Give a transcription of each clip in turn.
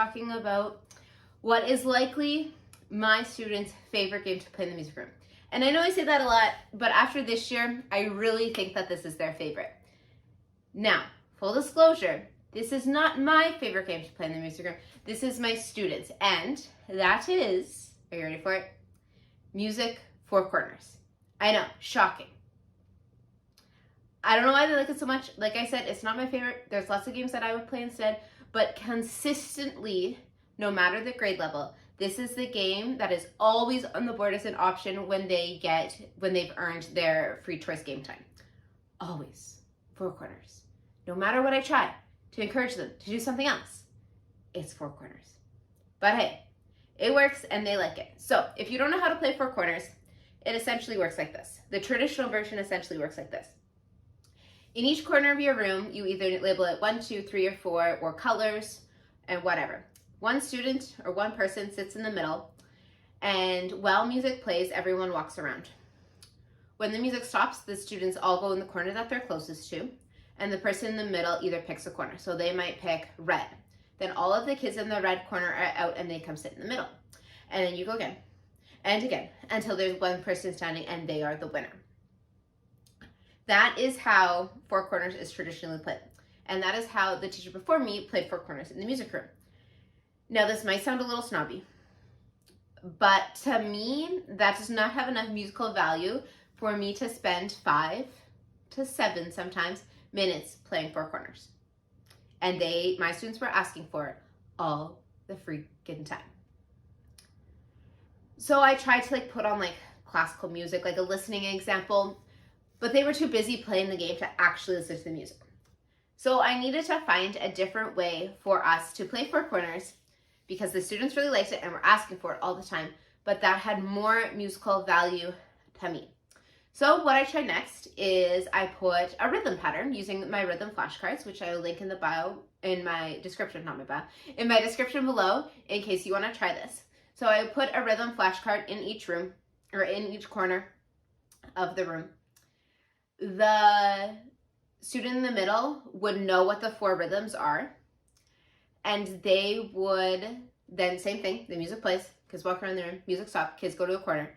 talking about what is likely my students' favorite game to play in the music room. And I know I say that a lot, but after this year, I really think that this is their favorite. Now, full disclosure, this is not my favorite game to play in the music room. This is my students, and that is, are you ready for it? Music Four Corners. I know, shocking. I don't know why they like it so much. Like I said, it's not my favorite. There's lots of games that I would play instead, but consistently, no matter the grade level, this is the game that is always on the board as an option when they've earned their free choice game time. Always. Four Corners. No matter what I try to encourage them to do something else, it's Four Corners. But hey, it works and they like it. So if you don't know how to play Four Corners, it essentially works like this. The traditional version essentially works like this. In each corner of your room, you either label it 1, 2, 3, or 4, or colors, and whatever. One student or one person sits in the middle, and while music plays, everyone walks around. When the music stops, the students all go in the corner that they're closest to, and the person in the middle either picks a corner. So they might pick red. Then all of the kids in the red corner are out and they come sit in the middle. And then you go again and again until there's one person standing and they are the winner. That is how Four Corners is traditionally played. And that is how the teacher before me played Four Corners in the music room. Now this might sound a little snobby, but to me, that does not have enough musical value for me to spend 5 to 7 sometimes minutes playing Four Corners. And my students were asking for it all the freaking time. So I tried to put on classical music, like a listening example, but they were too busy playing the game to actually listen to the music. So I needed to find a different way for us to play Four Corners because the students really liked it and were asking for it all the time, but that had more musical value to me. So what I tried next is I put a rhythm pattern using my rhythm flashcards, which I will link in the bio, in my description, not my bio, in my description below in case you want to try this. So I put a rhythm flashcard in each room or in each corner of the room. The student in the middle would know what the 4 rhythms are, and they would then, same thing, the music plays, kids walk around the room, music stops, kids go to a corner,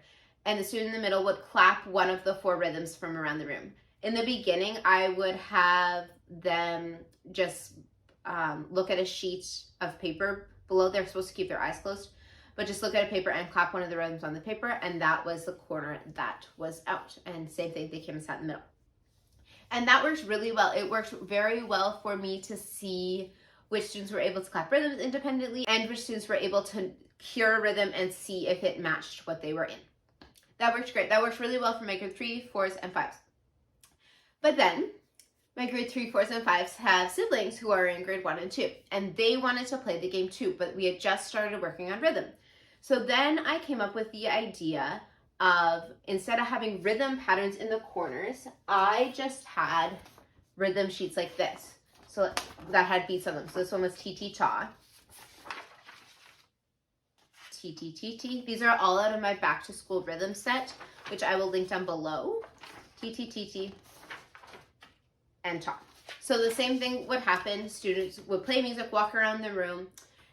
and the student in the middle would clap one of the 4 rhythms from around the room. In the beginning, I would have them just look at a sheet of paper below. They're supposed to keep their eyes closed, but just look at a paper and clap one of the rhythms on the paper, and that was the corner that was out. And same thing, they came and sat in the middle. And that worked really well. It worked very well for me to see which students were able to clap rhythms independently and which students were able to hear a rhythm and see if it matched what they were in. That worked great. That worked really well for my grade 3, 4s, and 5s. But then my grade 3, 4s, and 5s have siblings who are in grade 1 and 2, and they wanted to play the game too, but we had just started working on rhythm. So then I came up with the idea of, instead of having rhythm patterns in the corners, I just had rhythm sheets like this. So that had beats on them. So this one was Ti-Ti-Ta. Ti-Ti-Ti-Ti. These are all out of my back to school rhythm set, which I will link down below. Ti-Ti-Ti-Ti and Ta. So the same thing would happen. Students would play music, walk around the room,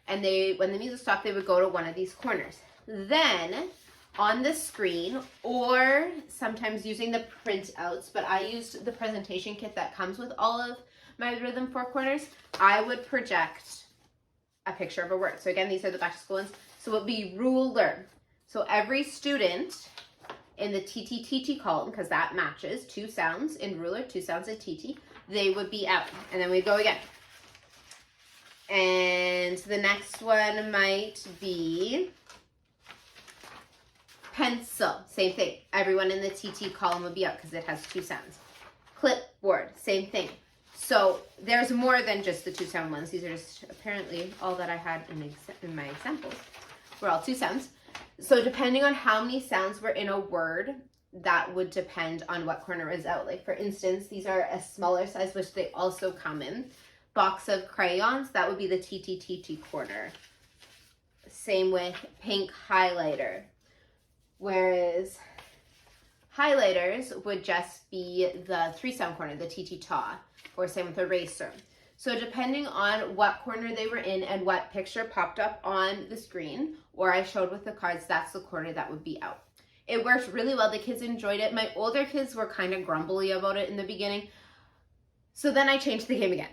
and when the music stopped, they would go to one of these corners. Then on the screen, or sometimes using the printouts, but I used the presentation kit that comes with all of my Rhythm Four Corners, I would project a picture of a word. So again, these are the back to school ones. So it would be ruler. So every student in the Ti-Ti-Ti-Ti column, because that matches 2 sounds in ruler, 2 sounds in Ti-Ti, they would be out. And then we'd go again. And the next one might be pencil. Same thing. Everyone in the TT column would be out because it has 2 sounds. Clipboard. Same thing. So there's more than just the 2 sound ones. These are just apparently all that I had in my examples were all 2 sounds. So depending on how many sounds were in a word, that would depend on what corner is out. Like for instance, these are a smaller size, which they also come in. Box of crayons, that would be the Ti-Ti-Ti-Ti corner. Same with pink highlighter. Whereas highlighters would just be the 3 sound corner, the Ti-Ti-Ta, or same with eraser. So depending on what corner they were in and what picture popped up on the screen or I showed with the cards, that's the corner that would be out. It worked really well. The kids enjoyed it. My older kids were kind of grumbly about it in the beginning. So then I changed the game again.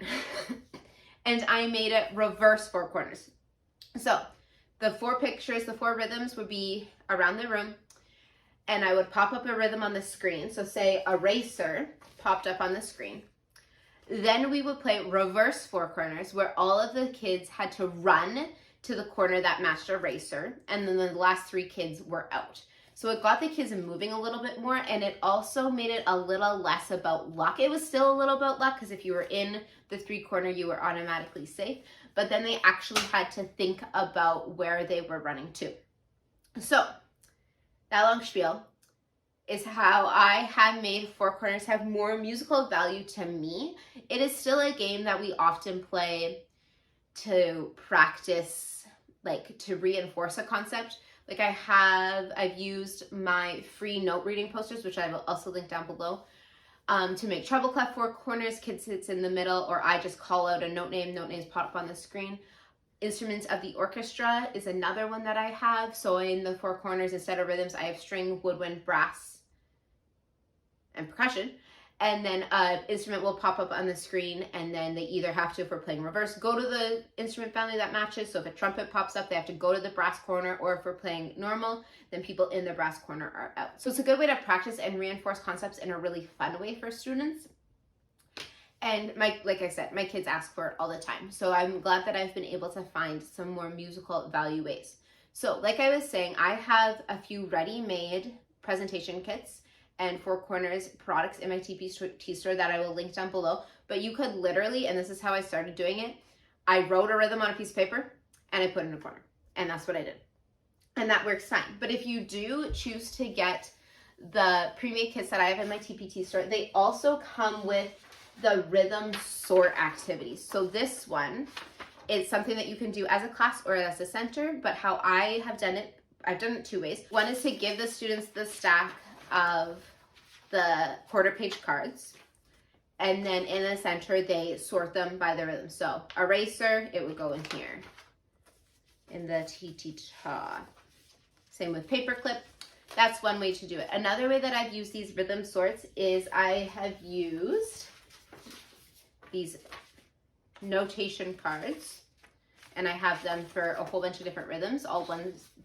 And I made it reverse 4 corners. So the 4 pictures, the 4 rhythms would be around the room. And I would pop up a rhythm on the screen. So say Eraser popped up on the screen. Then we would play reverse 4 corners where all of the kids had to run to the corner that matched Eraser. And then the last 3 kids were out. So it got the kids moving a little bit more, and it also made it a little less about luck. It was still a little about luck because if you were in the 3 corner, you were automatically safe. But then they actually had to think about where they were running to. So that long spiel is how I have made 4 corners have more musical value to me. It is still a game that we often play to practice, like to reinforce a concept. Like I've used my free note reading posters, which I will also link down below, to make treble clef 4 corners, kid sits in the middle, or I just call out a note names pop up on the screen. Instruments of the orchestra is another one that I have. So in the 4 corners, instead of rhythms, I have string, woodwind, brass, and percussion. And then an instrument will pop up on the screen, and then they either have to, if we're playing reverse, go to the instrument family that matches. So if a trumpet pops up, they have to go to the brass corner, or if we're playing normal, then people in the brass corner are out. So it's a good way to practice and reinforce concepts in a really fun way for students. And like I said, my kids ask for it all the time. So I'm glad that I've been able to find some more musical value ways. So like I was saying, I have a few ready-made presentation kits and 4 corners products in my TPT store that I will link down below. But you could literally, and this is how I started doing it, I wrote a rhythm on a piece of paper and I put it in a corner. And that's what I did. And that works fine. But if you do choose to get the pre-made kits that I have in my TPT store, they also come with the rhythm sort activities. So this one is something that you can do as a class or as a center, but how I have done it, I've done it 2 ways. One is to give the students the stack of the quarter page cards, and then in the center they sort them by the rhythm. So Eraser, it would go in here in the ti-ti-ta. Same with Paperclip. That's one way to do it. Another way that I've used these rhythm sorts is I have used these notation cards, and I have them for a whole bunch of different rhythms, all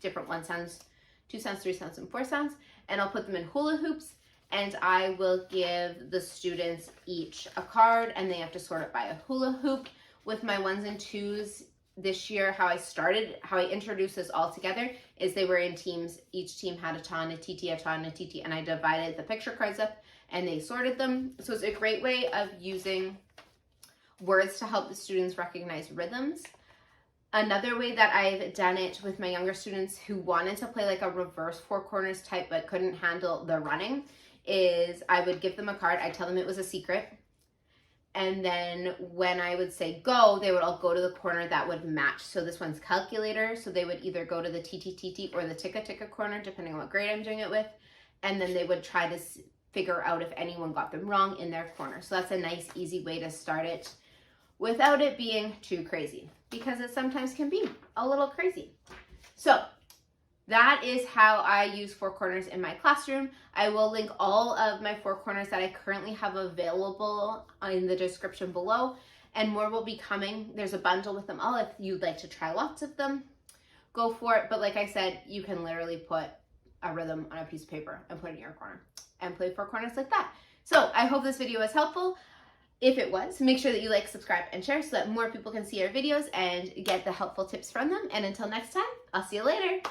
different 1 sounds, 2 sounds, 3 sounds, and 4 sounds. And I'll put them in hula hoops, and I will give the students each a card, and they have to sort it by a hula hoop. With my 1s and 2s this year, how I introduced this all together is they were in teams. Each team had a ta and a titi, a ta and a titi, and I divided the picture cards up and they sorted them. So it's a great way of using words to help the students recognize rhythms. Another way that I've done it with my younger students who wanted to play like a reverse 4 corners type but couldn't handle the running is I would give them a card. I'd tell them it was a secret. And then when I would say go, they would all go to the corner that would match. So this one's calculator. So they would either go to the titi or the ticka corner, depending on what grade I'm doing it with. And then they would try to figure out if anyone got them wrong in their corner. So that's a nice, easy way to start it without it being too crazy, because it sometimes can be a little crazy. So that is how I use 4 corners in my classroom. I will link all of my 4 corners that I currently have available in the description below, and more will be coming. There's a bundle with them all. If you'd like to try lots of them, go for it. But like I said, you can literally put a rhythm on a piece of paper and put it in your corner and play 4 corners like that. So I hope this video was helpful. If it was, make sure that you like, subscribe, and share so that more people can see our videos and get the helpful tips from them. And until next time, I'll see you later.